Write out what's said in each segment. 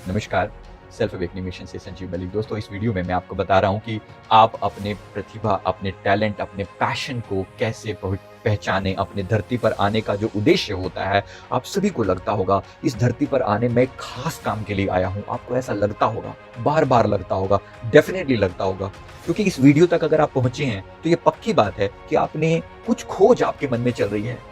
नमस्कार, self awakening mission से संजीव मलिक। दोस्तों, इस वीडियो में मैं आपको बता रहा हूँ कि आप अपने प्रतिभा, अपने टैलेंट, अपने पैशन को कैसे पहचानें। अपने धरती पर आने का जो उद्देश्य होता है, आप सभी को लगता होगा इस धरती पर आने में खास काम के लिए आया हूँ। आपको ऐसा लगता होगा, बार-बार लगता होगा, डेफिनिटली लगता होगा। क्योंकि इस वीडियो तक अगर आप पहुँचे हैं, तो ये पक्की बात है कि आपने कुछ खोज आपके मन में चल रही है।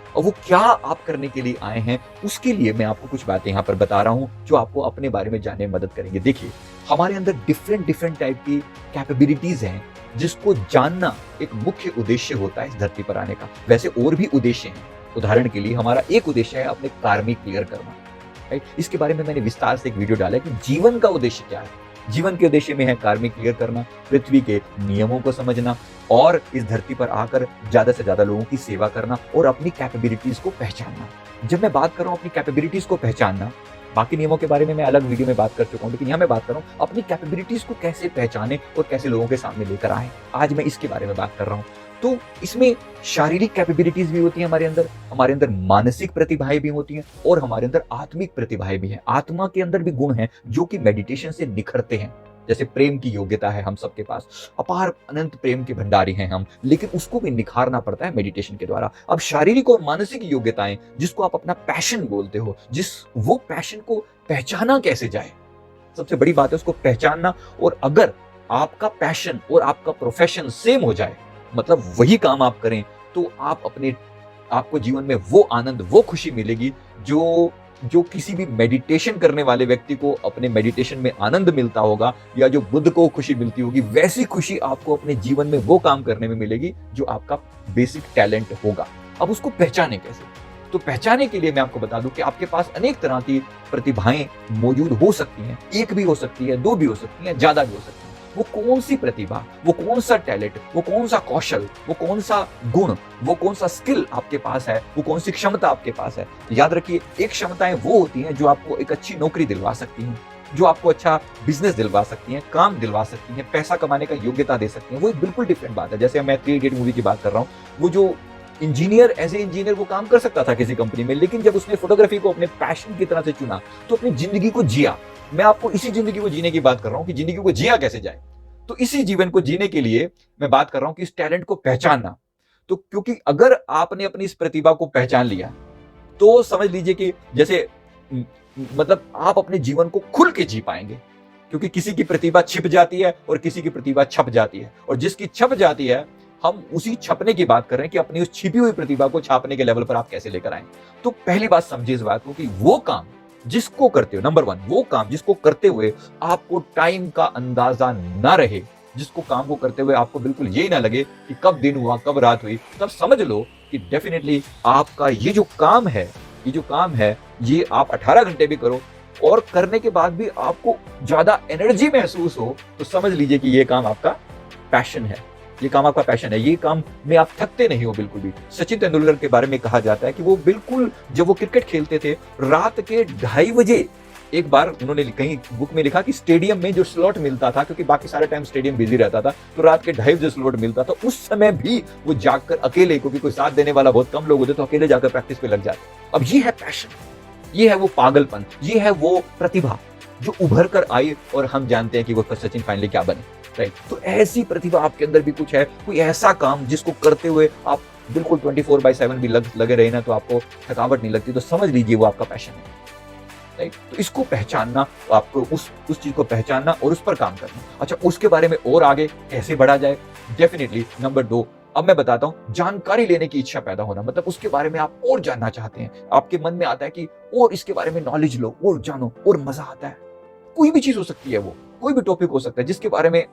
और वो क्या आप करने के लिए आए हैं, उसके लिए मैं आपको कुछ बातें यहाँ पर बता रहा हूँ, जो आपको अपने बारे में जानने में मदद करेंगे। देखिए, हमारे अंदर डिफरेंट टाइप की कैपेबिलिटीज़ हैं, जिसको जानना एक मुख्य उद्देश्य होता है इस धरती पर आने का। वैसे और भी उद्देश्य हैं। उदाहरण के लिए हमारा एक उद्देश्य है अपने कार्मिक क्लियर करना, राइट? इसके बारे में मैंने विस्तार से एक वीडियो डाला है कि जीवन का उद्देश्य क्या है। जीवन के उद्देश्य में है कार्मिक क्लियर करना, पृथ्वी के नियमों को समझना और इस धरती पर आकर ज़्यादा से ज़्यादा लोगों की सेवा करना और अपनी कैपेबिलिटीज़ को पहचानना। जब मैं बात कर रहा हूँ अपनी कैपेबिलिटीज़ को पहचानना, बाकी नियमों के बारे में मैं अलग वीडियो में बात कर चुका हूँ, लेकिन यहाँ मैं बात कर रहा हूँ अपनी कैपेबिलिटीज़ को कैसे पहचाने और कैसे लोगों के सामने लेकर आए। आज मैं इसके बारे में बात कर रहा हूँ। तो इसमें शारीरिक कैपेबिलिटीज़ भी होती हैं हमारे अंदर मानसिक प्रतिभाएं भी होती हैं और हमारे अंदर आत्मिक प्रतिभाएं भी हैं। आत्मा के अंदर भी गुण हैं जो कि मेडिटेशन से निखरते हैं। जैसे प्रेम की योग्यता है हम सबके पास, अपार अनंत प्रेम के भंडारी हैं हम, लेकिन उसको भी निखारना पड़ता है मेडिटेशन के द्वारा। अब शारीरिक और मानसिक योग्यताएं, जिसको आप अपना पैशन बोलते हो, वो पैशन को पहचाना कैसे जाए, सबसे बड़ी बात है उसको पहचानना। और अगर आपका पैशन और आपका प्रोफेशन सेम हो जाए, मतलब वही काम आप करें, तो आपको जीवन में वो आनंद, वो खुशी मिलेगी जो किसी भी मेडिटेशन करने वाले व्यक्ति को अपने मेडिटेशन में आनंद मिलता होगा, या जो बुद्ध को खुशी मिलती होगी, वैसी खुशी आपको अपने जीवन में वो काम करने में मिलेगी जो आपका बेसिक टैलेंट होगा। अब उसको पहचाने कैसे? तो पहचाने के लिए मैं आपको बता दूं कि आपके पास अनेक तरह की प्रतिभाएं मौजूद हो सकती हैं। एक भी हो सकती है, दो भी हो सकती हैं, ज्यादा भी हो सकती हैं। वो कौन सी प्रतिभा, वो कौन सा टैलेंट, वो कौन सा कौशल, वो कौन सा गुण, वो कौन सा स्किल आपके पास है, वो कौन सी क्षमता आपके पास है। याद रखिए, एक क्षमताएं वो होती हैं जो आपको एक अच्छी नौकरी दिलवा सकती हैं, जो आपको अच्छा बिजनेस दिलवा सकती हैं, काम दिलवा सकती हैं, पैसा कमाने का योग्यता दे सकती हैं। वो एक बिल्कुल डिफरेंट बात है। जैसे मैं 3 इडियट मूवी की बात कर रहा हूँ, वो जो इंजीनियर, एज ए इंजीनियर वो काम कर सकता था किसी कंपनी में, लेकिन जब उसने फोटोग्राफी को अपने पैशन की तरह से चुना, तो अपनी जिंदगी को जिया। मैं आपको इसी जिंदगी को जीने की बात कर रहा हूँ कि जिंदगी को जिया कैसे जाए। तो इसी जीवन को जीने के लिए मैं बात कर रहा हूं कि इस टैलेंट को पहचानना। तो क्योंकि अगर आपने अपनी इस प्रतिभा को पहचान लिया, तो समझ लीजिए कि जैसे मतलब आप अपने जीवन को खुल के जी पाएंगे। क्योंकि किसी की प्रतिभा छिप जाती है और किसी की प्रतिभा छप जाती है, और जिसकी छप जाती है, हम उसी छपने की बात कर रहे हैं कि अपनी उस छिपी हुई प्रतिभा को छापने के लेवल पर आप कैसे लेकर आए। तो पहली बात समझिए इस बात को कि वो काम जिसको करते हो, नंबर 1, वो काम जिसको करते हुए आपको टाइम का अंदाजा ना रहे, जिसको काम को करते हुए आपको बिल्कुल ये ना लगे कि कब दिन हुआ, कब रात हुई, तब समझ लो कि डेफिनेटली आपका ये जो काम है, ये आप 18 घंटे भी करो और करने के बाद भी आपको ज्यादा एनर्जी महसूस हो, तो समझ लीजिए कि ये काम आपका पैशन है। ये काम आपका पैशन है। ये काम में आप थकते नहीं हो बिल्कुल भी। सचिन तेंदुलकर के बारे में कहा जाता है कि वो बिल्कुल, जब वो क्रिकेट खेलते थे, रात के 2:30 बजे, एक बार उन्होंने कहीं बुक में लिखा कि स्टेडियम में जो स्लॉट मिलता था, क्योंकि बाकी सारे टाइम स्टेडियम बिजी रहता था, तो रात के 2:30 बजे स्लॉट मिलता था, उस समय भी वो जाकर अकेले, क्योंकि कोई साथ देने वाला बहुत कम लोग होते, तो अकेले जाकर प्रैक्टिस पे लग जाते। अब ये है पैशन, ये है वो पागलपन, ये है वो प्रतिभा जो उभर कर आई, और हम जानते हैं कि वो सचिन फाइनली क्या बने, राइट? तो ऐसी प्रतिभा आपके अंदर भी कुछ है, कोई ऐसा काम जिसको करते हुए आप बिल्कुल 24/7 भी लगे रहे ना, तो आपको थकावट नहीं लगती, तो समझ लीजिए वो आपका पैशन है, राइट? तो इसको पहचानना, आपको उस चीज को पहचानना और उस पर काम करना। अच्छा, उसके बारे में और आगे कैसे बढ़ा जाए? डेफिनेटली नंबर 2, अब मैं बताता हूं, जानकारी लेने की इच्छा पैदा होना। मतलब उसके बारे में आप और जानना चाहते हैं, आपके मन में आता है कि और इसके बारे में नॉलेज लो और जानो, और मजा आता है। कोई भी चीज हो सकती है, वो कोई भी टॉपिक हो सकता है जिसके बारे में,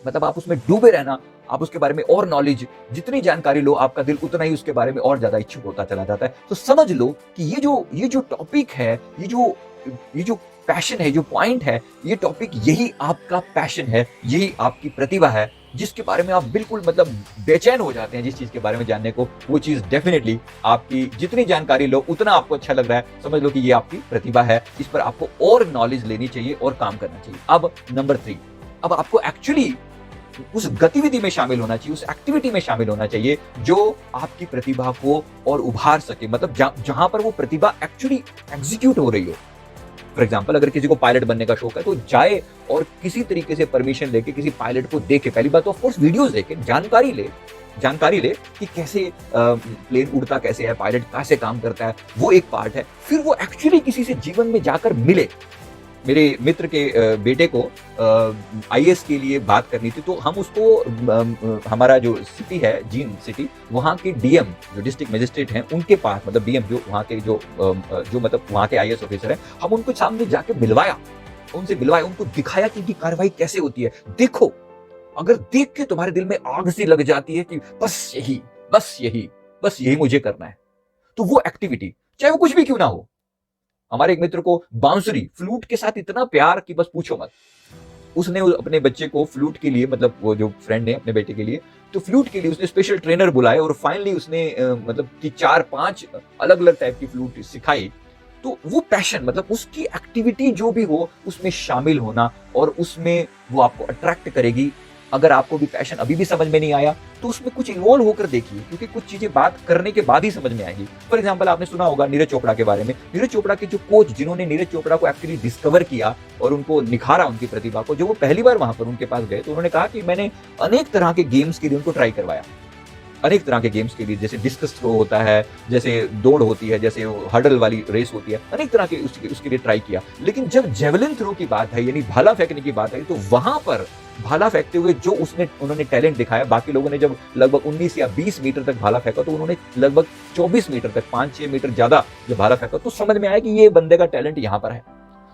मतलब आप उसमें डूबे रहना, आप उसके बारे में और नॉलेज, जितनी जानकारी लो, आपका दिल उतना ही उसके बारे में और ज्यादा इच्छुक होता चला जाता है। तो समझ लो कि ये जो टॉपिक है, ये जो पैशन है, जो पॉइंट है, ये टॉपिक, यही आपका पैशन है, यही आपकी प्रतिभा है, जिसके बारे में आप बिल्कुल मतलब बेचैन हो जाते हैं जिस चीज के बारे में जानने को। वो चीज डेफिनेटली आपकी, जितनी जानकारी लो उतना आपको अच्छा लग रहा है, समझ लो कि ये आपकी प्रतिभा है। इस पर आपको और नॉलेज लेनी चाहिए और काम करना चाहिए। अब नंबर 3, अब आपको एक्चुअली उस गतिविधि में शामिल होना चाहिए, उस एक्टिविटी में शामिल होना चाहिए जो आपकी प्रतिभा को और उभार सके। मतलब जहां पर वो प्रतिभा एक्चुअली एग्जीक्यूट हो रही हो, फॉर एग्जाम्पल अगर किसी को पायलट बनने का शौक है तो जाए और किसी तरीके से परमिशन लेके किसी पायलट को देखे, पहली बात तो ऑफकोर्स वीडियोस देखे, जानकारी ले कि कैसे प्लेन उड़ता कैसे है, पायलट कैसे काम करता है, वो एक पार्ट है। फिर वो एक्चुअली किसी से जीवन में जाकर मिले। मेरे मित्र के बेटे को आईएएस के लिए बात करनी थी, तो हम उसको हमारा जो सिटी है जींद सिटी, वहाँ के डीएम जो डिस्ट्रिक्ट मजिस्ट्रेट हैं उनके पास, मतलब डीएम जो वहाँ के जो मतलब वहाँ के आईएएस ऑफिसर हैं, हम उनको सामने जाके मिलवाया, उनको दिखाया कि इनकी कार्रवाई कैसे होती है। देखो, अगर देख के तुम्हारे दिल में आग सी लग जाती है कि बस यही मुझे करना है, तो वो एक्टिविटी चाहे वो कुछ भी क्यों ना हो। हमारे एक मित्र को बांसुरी फ्लूट के साथ इतना प्यार कि बस पूछो मत। उसने अपने बच्चे को फ्लूट के लिए, मतलब वो जो फ्रेंड है अपने बेटे के लिए, तो फ्लूट के लिए उसने स्पेशल ट्रेनर बुलाए और फाइनली उसने मतलब कि 4-5 अलग अलग टाइप की फ्लूट सिखाई। तो वो पैशन, मतलब उसकी एक्टिविटी जो भी हो उसमें शामिल होना, और उसमें वो आपको अट्रैक्ट करेगी। अगर आपको भी पैशन अभी भी समझ में नहीं आया तो उसमें कुछ इन्वॉल्व होकर देखिए, क्योंकि कुछ चीजें बात करने के बाद ही समझ में आएगी। फॉर एग्जांपल आपने सुना होगा नीरज चोपड़ा के बारे में। नीरज चोपड़ा के जो कोच, जिन्होंने नीरज चोपड़ा को एक्चुअली डिस्कवर किया और उनको निखारा उनकी प्रतिभा को, जो वो पहली बार वहां पर उनके पास गए तो उन्होंने कहा कि मैंने अनेक तरह के गेम्स के लिए उनको ट्राई करवाया, अनेक तरह के गेम्स के लिए, जैसे डिस्कस थ्रो होता है, जैसे दौड़ होती है, जैसे हडल वाली रेस होती है, अनेक तरह के उसके लिए ट्राई किया। लेकिन जब जेवलिन थ्रो की बात है, यानी भाला फेंकने की बात है, तो वहां पर भाला फेंकते हुए जो उन्होंने टैलेंट दिखाया, बाकी लोगों ने जब लगभग 19 या 20 मीटर तक भाला फेंका तो उन्होंने लगभग 24 मीटर तक, 5-6 मीटर ज्यादा जो भाला फेंका, तो समझ में आया कि ये बंदे का टैलेंट यहां पर है।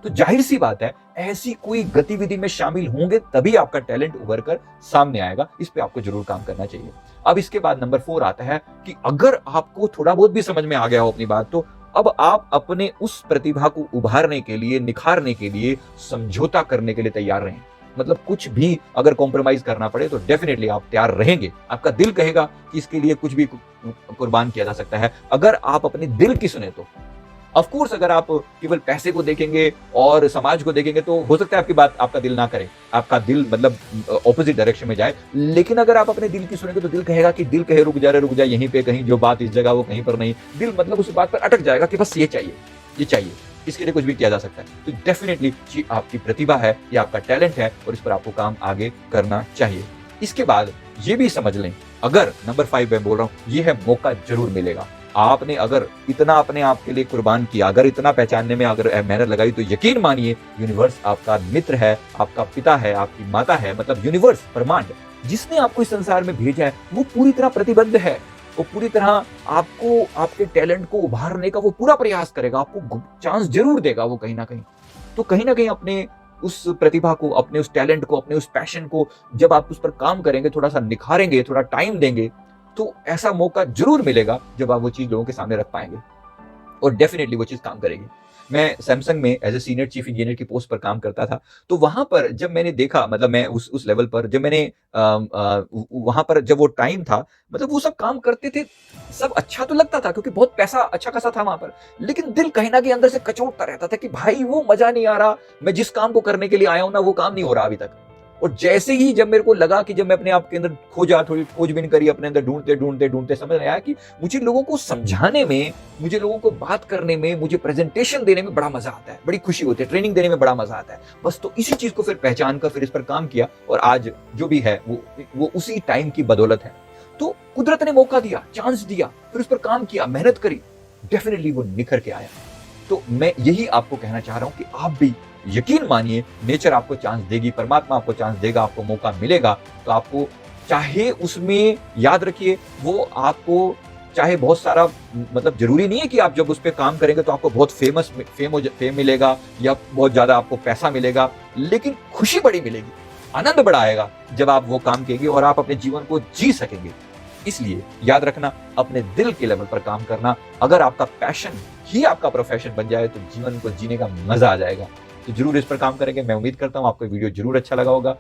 तो जाहिर सी बात है, ऐसी कोई गतिविधि में शामिल होंगे तभी आपका टैलेंट उभर कर सामने आएगा। इस पे आपको जरूर काम करना चाहिए। अब इसके बाद नंबर 4 आता है कि अगर आपको थोड़ा बहुत भी समझ में आ गया हो अपनी बात, तो अब आप अपने उस प्रतिभा को उभारने के लिए, निखारने के लिए, समझौता करने के लिए तैयार रहें। मतलब कुछ भी अगर कॉम्प्रोमाइज करना पड़े तो डेफिनेटली आप तैयार रहेंगे। आपका दिल कहेगा कि इसके लिए कुछ भी कुर्बान किया जा सकता है, अगर आप अपने दिल की सुने तो। ऑफ कोर्स अगर आप केवल पैसे को देखेंगे और समाज को देखेंगे तो हो सकता है आपकी बात आपका दिल ना करे, आपका दिल मतलब ऑपोजिट डायरेक्शन में जाए। लेकिन अगर आप अपने दिल की सुनेंगे तो दिल कहेगा कि, दिल कहे रुक जा यहीं पे कहीं, जो बात इस जगह वो कहीं पर नहीं। दिल मतलब उस बात पर अटक जाएगा कि बस ये चाहिए, इसके लिए कुछ भी किया जा सकता है। तो डेफिनेटली ये आपकी प्रतिभा है, ये आपका टैलेंट है और इस पर आपको काम आगे करना चाहिए। इसके बाद ये भी समझ लें, अगर नंबर 5 मैं बोल रहा हूं, ये है मौका जरूर मिलेगा। आपने अगर इतना अपने आप के लिए कुर्बान किया, अगर इतना पहचानने में अगर मेहनत लगाई, तो यकीन मानिए यूनिवर्स आपका मित्र है, आपका पिता है, आपकी माता है, मतलब यूनिवर्स, ब्रह्मांड जिसने आपको इस संसार में भेजा है, वो पूरी तरह प्रतिबद्ध है। वो पूरी तरह आपको, आपके टैलेंट को उभारने का वो पूरा प्रयास करेगा, आपको चांस जरूर देगा वो कहीं ना कहीं। तो कहीं ना कहीं अपने उस प्रतिभा को, अपने उस टैलेंट को, अपने उस पैशन को जब आप उस पर काम करेंगे, थोड़ा सा निखारेंगे, थोड़ा टाइम देंगे, तो ऐसा मौका जरूर मिलेगा जब आप वो चीज लोगों के सामने रख पाएंगे और डेफिनेटली वो चीज काम करेगी। मैं सैमसंग में as a senior chief engineer की पोस्ट पर काम करता था, तो वहां पर जब मैंने देखा, मतलब मैं उस लेवल पर जब मैंने वहां पर जब वो टाइम था, मतलब वो सब काम करते थे, सब अच्छा तो लगता था क्योंकि बहुत पैसा अच्छा खासा था वहां पर, लेकिन दिल कहीं ना कहीं अंदर से कचोटता रहता था कि भाई वो मजा नहीं आ रहा, मैं जिस काम को करने के लिए आया हूं ना, वो काम नहीं हो रहा अभी तक। और जैसे ही जब मेरे को लगा कि जब मैं अपने आप के अंदर थोड़ी खोजबीन करी, अपने अंदर ढूंढते समझ आया कि मुझे लोगों को समझाने में, मुझे लोगों को बात करने में, मुझे प्रेजेंटेशन देने में बड़ा मजा आता है, बड़ी खुशी होती है, ट्रेनिंग देने में बड़ा मजा आता है। बस तो इसी चीज को फिर पहचान कर फिर इस पर काम किया और आज जो भी है वो उसी टाइम की बदौलत है। तो कुदरत ने मौका दिया, चांस दिया, फिर उस पर काम किया, मेहनत करी, डेफिनेटली वो निखर के आया। तो मैं यही आपको कहना चाह रहा हूं कि आप भी यकीन मानिए, नेचर आपको चांस देगी, परमात्मा आपको चांस देगा, आपको मौका मिलेगा। तो आपको चाहे उसमें, याद रखिए, वो आपको चाहे बहुत सारा, मतलब जरूरी नहीं है कि आप जब उस पर काम करेंगे तो आपको बहुत फेम मिलेगा या बहुत ज्यादा आपको पैसा मिलेगा, लेकिन खुशी बड़ी मिलेगी, आनंद बड़ा आएगा जब आप वो काम करेंगे और आप अपने जीवन को जी सकेंगे। इसलिए याद रखना, अपने दिल के लेवल पर काम करना। अगर आपका पैशन ही आपका प्रोफेशन बन जाए तो जीवन को जीने का मजा आ जाएगा। तो जरूर इस पर काम करेंगे। मैं उम्मीद करता हूं आपको वीडियो जरूर अच्छा लगा होगा।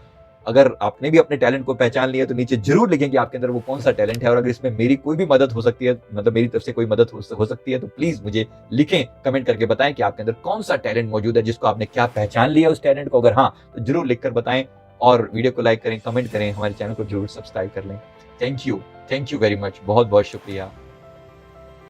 अगर आपने भी अपने टैलेंट को पहचान लिया तो नीचे जरूर लिखें कि आपके अंदर वो कौन सा टैलेंट है, और अगर इसमें मेरी कोई भी मदद हो सकती है, मतलब मेरी तरफ से कोई मदद हो सकती है, तो प्लीज मुझे लिखें, कमेंट करके बताएं कि आपके अंदर कौन सा टैलेंट मौजूद है, जिसको आपने क्या पहचान लिया उस टैलेंट को। अगर हाँ, तो जरूर लिखकर बताएं और वीडियो को लाइक करें, कमेंट करें, हमारे चैनल को जरूर सब्सक्राइब कर लें। थैंक यू वेरी मच, बहुत बहुत शुक्रिया।